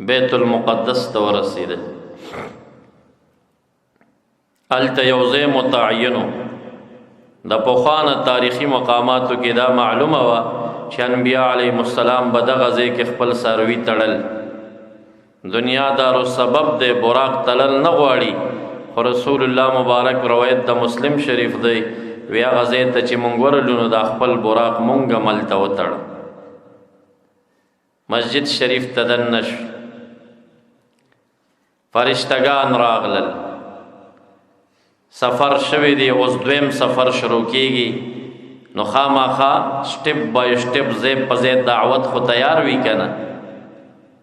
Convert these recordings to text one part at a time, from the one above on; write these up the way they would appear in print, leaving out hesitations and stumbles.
بیت المقدس ته ورسېده. هلته یو ځای متعینو. د پخوانه تاریخي مقاماتو کې دا معلومه وه چې انبیا علیهم السلام به دغه ځای کې خپل څاروي تړل. دنیا دارو سبب دی، براق تلل نه غواړي، خو رسول الله مبارک روایت د مسلم شریف دی، وی هغه ځای ته چې مونږ ورلو نو دا خپل براق مونږ هملته وتړ. مسجد شریف ته دننه شو، فرشتگان راغلل، سفر شوی دی، اوس دویم سفر شروع کیږي. نو خامخا سټپ بای سټپ ځای په ځای دعوت خو تیار وي که نه.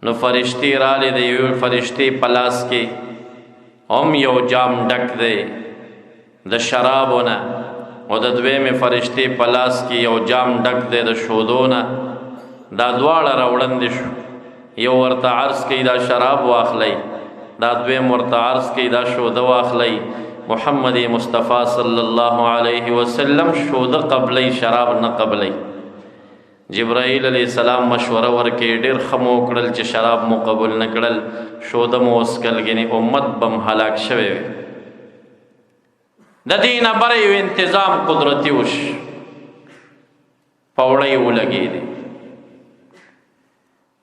نو فرشتې رالی د یو فرشتې په لاس کې هم یو جام ډک دی د شرابو نه، او د دویمې فرشتې په لاس کې یو جام ډک دی د شودو نه. دا دواړه راوړندې شو، یو ورته عرض کوي دا شراب واخلی، دا دویم ورته عرض کوي دا شوده واخلی. محمد مصطفیٰ صلی اللہ علیہ وسلم شوده قبلی، شراب نه قبلی. جبرائیل علیہ السلام مشوره ورکړي، ډېر ښه مو وکړل چې شراب مو قبول نه کړل، شوده مو وڅکل، ګنې امت به م هلاک شوی وي. د دې نه بره یو انتظام قدرتي وش، پوړۍ ولګېدې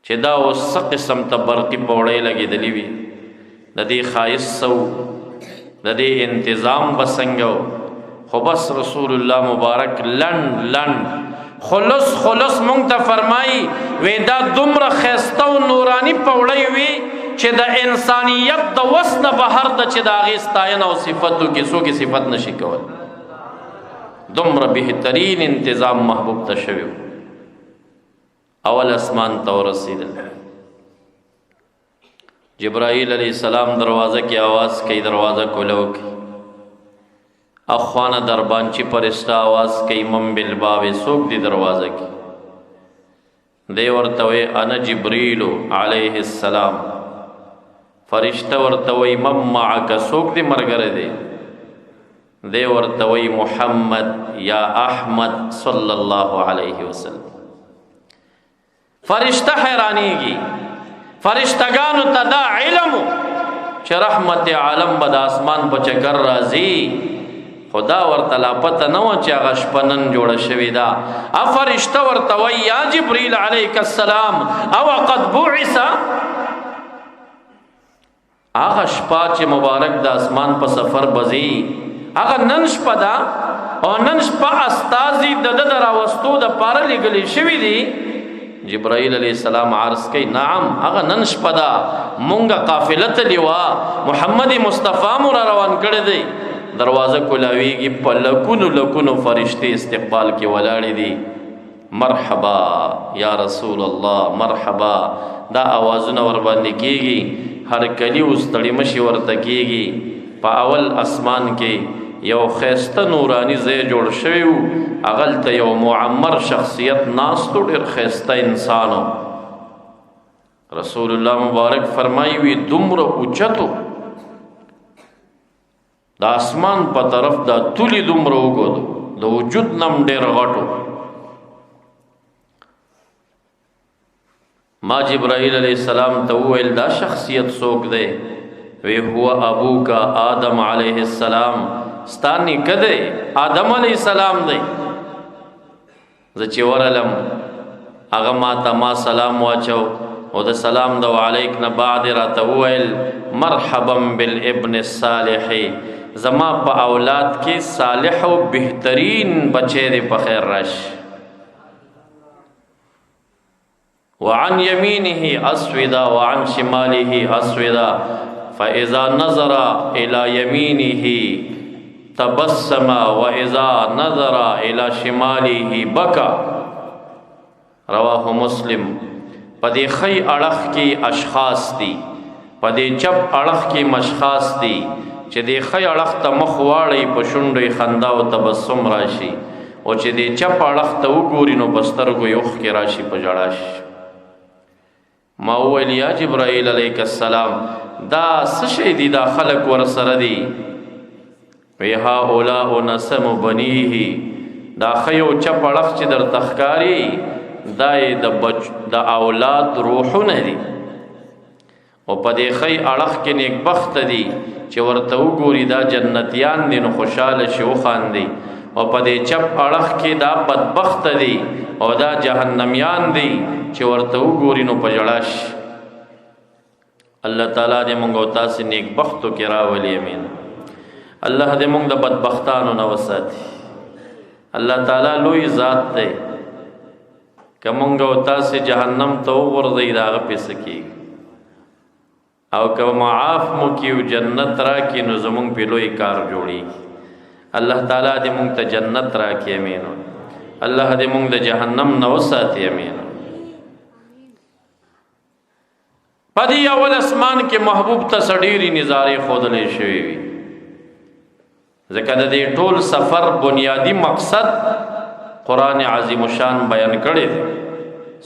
چې دا اوس څه قسم ته برقي پوړۍ لګېدلې وي. د دې ښایست څه و، د دې انتظام به څنګه و. خو بس رسول الله مبارک لنډ لنډ خلص مونږ ته فرمایي، وی دا دومره ښایسته و نوراني پوړۍ وي چې د انسانیت د وس نه بهر ده چې د هغې ستاینه او صفتو کې څوک صفت نشي کول. دومره بهترین انتظام محبوب ته شوی و. اول اسمان ته ورسېدل، جبرائیل علیہ السلام دروازه کې آواز کوي، دروازه کولو کوي. اخوانه دربانچی پرستا آواز کوي، من بالباب، څوک دی دروازه کې؟ دی ورته وی انا جبریل علیہ السلام. فرشته ورته وی من معک، څوک دی ملګری دی؟ دی ورته وی محمد یا احمد صلی الله علیہ وسلم. فرشته حیرانیږي، فرشتگانو ته دا علم چې رحمت عالم به د اسمان په چکر راځي، خدا ورته لا پته نه وه چې هغه شپه نن جوړه شوې ده. فرشته ورته وایي یا جبریل علیک السلام او قد بعث، هغه شپه چې مبارک د اسمان په سفر بځي هغه نن شپه ده، او نن شپه استازي د ده د راوستو دپاره لېږلې شوي دي. جبرائیل علیہ السلام عرض کوي نعم هغه نن شپه ده، مونږه قافله تللې وه، محمد مصطفیٰ مو را روان کړی دی. دروازه کولاویږي، په لکونو لکونو فرشتې استقبال کې ولاړې دي. مرحبا یا رسول الله، مرحبا. دا آوازونه ورباندې کېږي، هر کلي اوس تړي مشي ورته کېږي. په اول اسمان کې یو ښایسته نوراني ځای جوړ شوی و، هغلته یو معمر شخصیت ناستو، ډېر ښایسته انسانو. رسول الله مبارک فرمایي وي دومره اوچتو، د اسمان په طرف دا تولی دومره وګدو، د وجود نم ډېر غټو. ما جبرائیل علیہ السلام ته وویل دا شخصیت څوک دی؟ وی هو ابوک آدم علیہ السلام، ستا نیکه دی آدم علیہ السلام دی. زه چې ورلم هغه ما سلام واچو، او د سلام د وعلیک نه بعد راته وویل مرحبا بالابن الصالح، زما په اولاد کې صالح او بهترین بچی دی، په خیر راش. وعن یمینه اسودا وعن شماله اسودا، فاذا نظر الى یمینه تبسم واذا نظر الى شماله بکا. رواه مسلم. پدې خی اړخ کې اشخاص دي، پدې چپ اړخ کې مشخاص دي، چې دې خی اړخ ته مخ واړی په شونډې خندا او تبسم راشي، او چې دې چپ اړخ ته وګوري نو په سترګو یې اوښکې راشي، په ژړا شي. ما وویل یا جبرائیل علیک السلام دا څه شی دي، دا خلق ورسره دي؟ وی هؤلاء نسم بنیه، دا خی او چپ اړخ چې درته ښکاري دا د اولاد روحونه دي. او په دې خی اړخ کې نیک بخت دي چې ورته وګوري دا جنتیان دي نو خوشاله شي وخاندي، او په دې چپ اړخ کې دا بدبخت دي او دا جهنميان دي چې ورته وګوري نو په ژړا شي. الله تعالی دې موږ او تاسو نیک بختو کې راولي، امين. الله دې موږ د بدبختانو نه وساتي. الله تعالی لوی ذات دی، که موږ او تاسو جهنم ته وغورځي دا هغه پس کی، او که معاف مو کیو جنت را کی نو زمونږ په لوی کار جوړي. الله تعالی دې موږ ته جنت را کی، امين. الله دې موږ د جهنم نه وساتي، امين. پدې اول اسمان کې محبوب ته سړيري نظاره خودلې شوی وي، ځکه د دې ټول سفر بنیادی مقصد قرآن عظیم شان بیان کړی دی.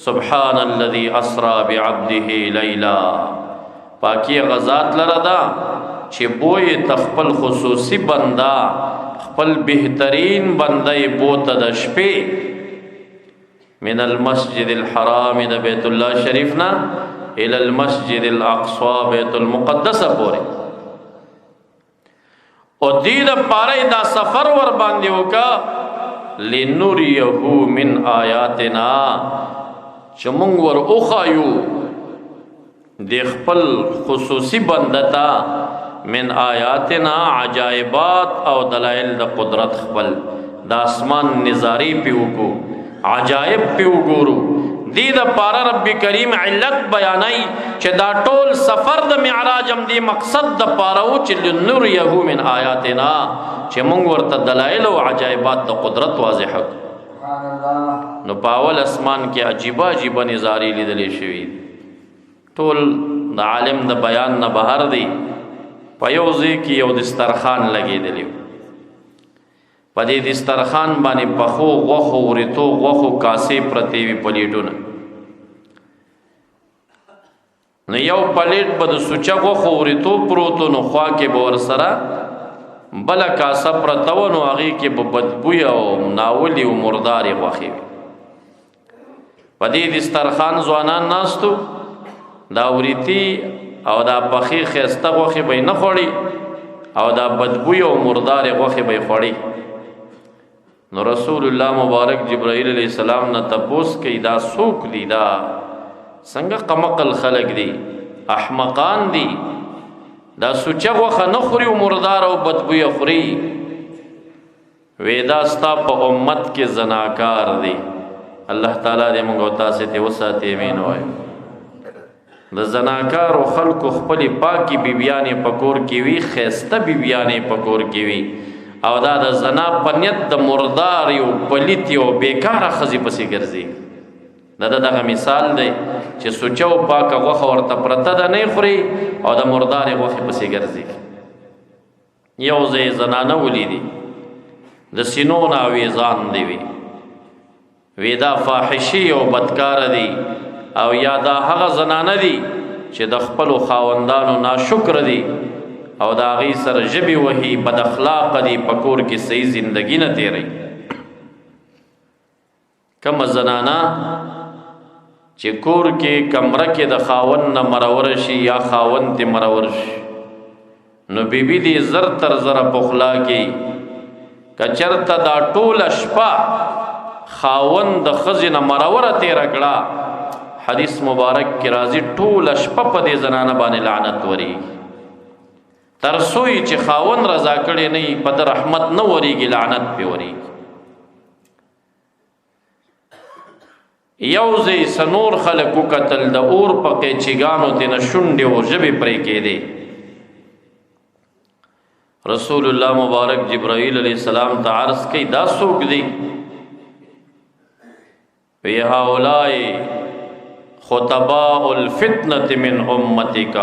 سبحان الذي اسرا بعبده لیلا، پاکی غزات لره دا چې بوی تخپل خصوصی بندا خپل بهترین بندای بوته د شپې من المسجد الحرام د بیت الله شریف نا الى المسجد الاقصى بیت المقدس پورې، او دې د پاره دا سفر ور باندې وکا لنوریه من آیاتنا، چې مونږ ور اوخایو د خپل خصوصی بندتا من آیاتنا عجائبات او دلائل د قدرت خپل، د اسمان نظاری پی وکړو، عجائب پی وګورو. دې د پاره رب کریم علت بیانای چې دا ټول سفر د معراج هم دی مقصد د پاره او چې لنوریه من آیاتنا، چې مونږ ورته دلایل او عجایبات د قدرت واضح کړو. نو په اول اسمان کې عجیبه عجیبه نظاری لیدلې شوې، ټول د عالم د بیان نه بهر دی. په یو ځای کې یو دسترخوان لګېدلی و، په دې دسترخوان باندې پخو غوښو ورېتو غوښو کاسې پرتې وي پلیټونه. نو یو پلیټ به د سوچه غوښو ورېتو پروتو، نو خوا کې به ورسره بله کاسه پرته وه، نو هغې کې به بدبوی او ناولې او مردارې غوښې وي. په دې دسترخوان ځوانان ناستو، دا ورېتي او دا پخې ښایسته غوښې به یې نه خوړي، او دا بدبوی او مردارې غوښې به یې خوړي. نو رسول الله مبارک جبرائیل علیہ السلام نه تپوس کوي دا څوک دي، دا څنګه قمقل خلق دي، احمقان دي، دا سوچه غوښه نه خوري او مردار او بدبویه خوري. وی دا ستا په امت کې زناکار دي. الله تعالی دې موږ او تاسو ته وساتي، امین وایو. د زناکارو خلقو خپلې پاکي بیبیانې په کور کې وي، ښایسته بیبیانې په کور کې وي، او دا د زنا په نیت د مردار یو پلیت یو بیکاره ښځې پسې ګرځي. دا دغه مثال دی چې سوچه او پاکه غوښه ورته پرته ده نه خوري، او د مردارې غوښې پسې ګرځي. یو ځای زنانه ولیدي، د سینو نه اویزان دی وي، وی دا فاحشي او بدکاره دي، او یا دا هغه زنانه دي چې د خپلو خاوندانو ناشکر دي، او دا غي سره جبي وهي بد اخلاق دي، پکور کې صحیح زندگی نه تیری. کم زنانا چې کور کې کمره کې د خاون نه مرور شي یا خاون ته مرور شي، نو بیبي دي زر تر زر پخلا کې کچرته دا ټول شپه خاون د خزینه مرور تیر کړه، حدیث مبارک کې راځي ټول شپه په دې زنانه باندې لعنت وري، ترسوی چې خاون رضا کړي نه په رحمت نه وریږي، لعنت په وری. یوځي سنور خلقو قتل د اور پکې چیګانو ته نشونډي او جبې پرې کېدي. رسول الله مبارک جبرائیل علیہ السلام ته عرض کوي دا څوک دي؟ وی هؤلاء خطباء الفتنه من امتک،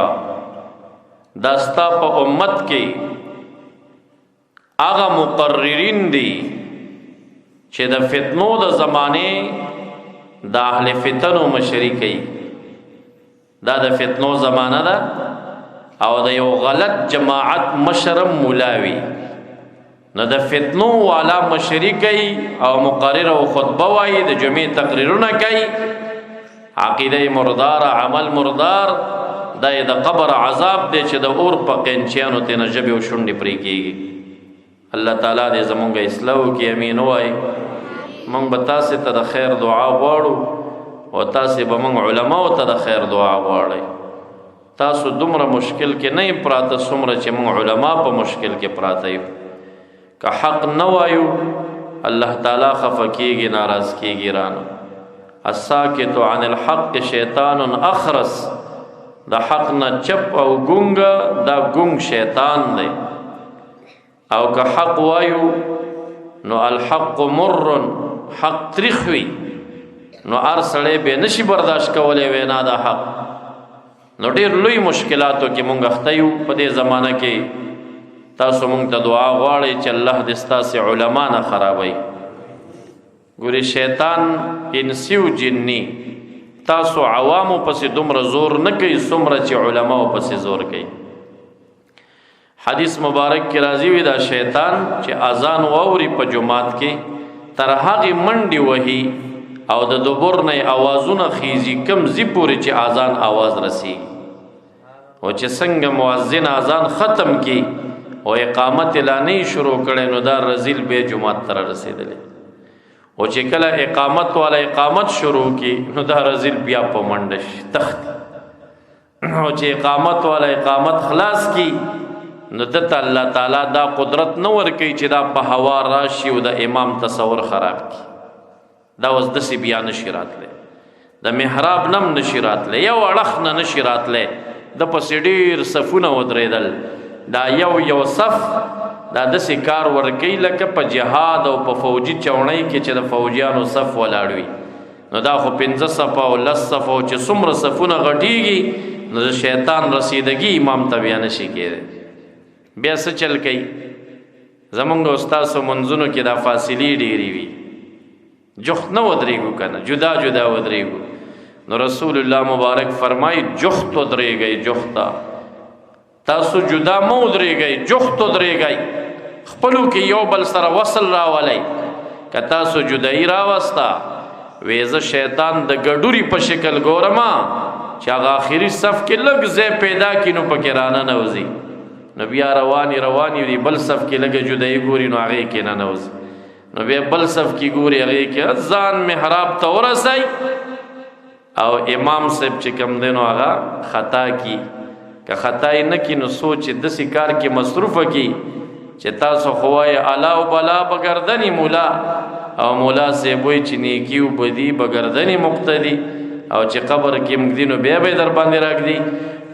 داستا په امت کې هغه مقررین دي چې د فتنو د زمانه د اهل فتنو مشري کوي. دا د فتنو زمانه ده، او د یو غلط جماعت مشرم مولاوي، نو د فتنو والا مشري کوي او مقرر او خطبه وایي، د جمعې تقریرونه کوي، عقیده مردار، عمل مردار، دا د قبر عذاب دی چې د اور په قینچیانو ته نه ژبې او شونډې پرې کېږي. الله تعالی دې زمونږ اصلاح وکړي، امین ووایي. موږ به تاسې ته د خیر دعا غواړو او تاسې به موږ علماو ته د خیر دعا غواړئ. تاسو دومره مشکل کې نه یې پراته څومره چې موږ علما په مشکل کې پراته یو. که حق نه وایو الله تعالی خفه کېږي، ناراض کېږي رانه. الساکت عن الحق شیطان اخرس، د حق نه چپ او ګونګ دا ګونګ شیطان دی. او که حق وایو نو الحق مر، حق تریخ وي نو هر سړی به نشي برداشت کولی وینا د حق. نو ډېر لوی مشکلاتو کې مونږ اخته یو په دې زمانه کې. تاسو مونږ ته دعا غواړئ چې الله دې ستاسې علما نه خرابوي. ګورې شیطان انسی و جنی تاسو عوامو پسې دومره زور نه کوي څومره چې علماو پسې زور کوي. حدیث مبارک کې راځي وي دا شیطان چې اذان واوري په جماعت کې تر هغې منډې وهي او د دبر نه آوازونه خیزي کم زی پورې چې اذان آواز رسیږي. او چې څنګه مؤذن اذان ختم کی او اقامت لا نه شروع کړي نو دا رزیل به جماعت تر رسیدلې. او چې کله اقامت والا اقامت شروع کی نو دا رزیل بیا په منډه شي تخت. او چې اقامت والا اقامت خلاص کی نو دته الله تعالی دا قدرت نه ورکوي چې دا په هوا راشي او د امام تصور خراب کی. دا اوس داسې بیا نشي راتلی، د محراب نم نشي راتلی، یو اړخ نه نشي راتلی، د پسې ډېر صفونه ودرېدل. دا یو صف دا داسې کار ورکوي لکه په جهاد او په فوجي چوڼۍ کې چې د فوجیانو صف ولاړ وي. نو دا خو 5 صفه او 10 صفه او چې څومره صفونه غټېږي نو د شیطان رسیدګي امام ته بیا نشي کېدی. بیا څه چل کوي؟ زمونږ استاسو منځونو کې دا فاصلې ډېرې وي، جخت نه ودرېږو که نه، جدا جدا ودرېږو. نو رسول الله مبارک فرمایي جخت ودرېږئ، جخته تاسو جدا مه ودرېږئ، جخت ودرېږئ. خپلو کې یو بل سره وصل راولئ. که تاسو جدایي راوسته وې زه شیطان د ګډوري په شکل ګورمه چې هغه آخري صف کې لږ ځای پیدا کړي نو پکې راننوځي. نو بیا رواني دی بل صف کې لږه جدایي ګوري نو هغې کې ننوځي. نو بیا بل صف کې ګوري هغې کې ځان محراب ته ورسئ او امام صاحب چې کوم دی نو هغه خطا کی. که خطا یې نه کي نو سوچ داسې کار کې مصروفه کی چې تاسو خو وایې الا و بلا به ګردنې مولا، او مولا صاحب وایي چې نیکي و بدي به ګردنې مقتدي، او چې قبر کې مږدي نو بیا به یې در باندې راږدي.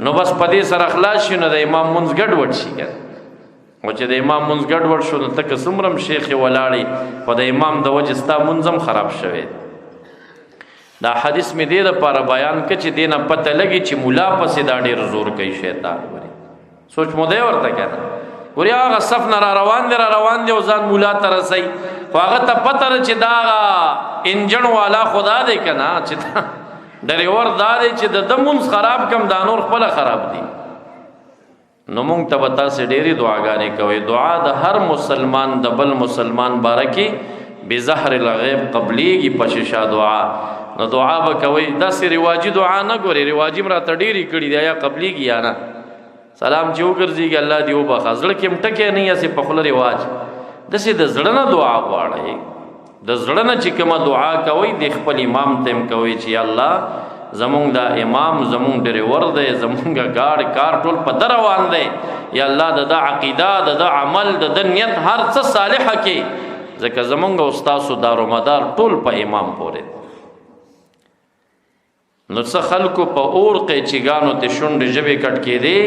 نو بس په دې سره خلاص شي نو د امام مونځ ګډوډ شي که او چې د امام مونځ ګډوډ شو نو ته که څومره هم شیخې ولاړې خو د امام د وجې ستا مونځ هم خراب شوی. دا حدیث مې دې دپاره بیان که چې دې نه پته لګي چې ملا پسې دا ډېر زور کوي شیطان. سوچ مو دی ورته که نه؟ ګورې هغه صف نه را روان دی او ځان ملا ته رسئ، خو هغه ته پته ده چې دا هغه انجن والا خو دا دی که نه چې ډریور دا دی چې د ده مونځ خراب کم دا نور خپله خراب دي. نو مونږ ته به تاسې ډېرې دعاګانې کوئ. دعا د هر مسلمان د بل مسلمان باره کې بظهر الغیب قبلیږي په شیشه دعا. نو دعا به کوئ، داسې رواجي دعا نه ګورئ، رواجي م راته ډېرې کړي دي یا قبلیږي یا نه. سلام چې وګرځېږي الله دې وبخه، زړه کې م ټکی نه یاسې په خوله رواج. داسې د زړه نه دعا غواړئ، د زړه نه چې کومه دعا کوئ د خپل امام ته م کوئ چې الله زمونږ دا امام زمونږ ډریور دی، زمونږ ګاډ کار ټول په ده روان دی. یا الله د ده عقیده، د ده عمل، د ده نیت هر څه صالحه کې، ځکه زمونږ او ستاسو دارومدار ټول په امام پورې. نو څه خلکو په اور قیچیګانو ته شونډې ژبې کټ کېدې،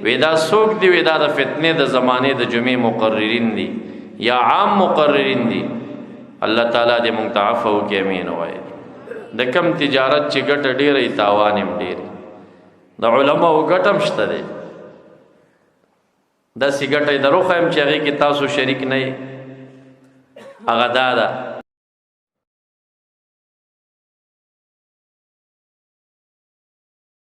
وی دا څوک دي؟ وی دا د فتنې د زمانې د جمعې مقررین دي یا عام مقررین دي. الله تعالی دې مونږ ته عفو وکړي، امین ووایئ. د کم تجارت چې ګټه ډېره تاوان هم ډېر، د علماو ګټه هم شته دی. داسې ګټه یې در وښیم چې هغې کې تاسو شریک نه یې. هغه دا ده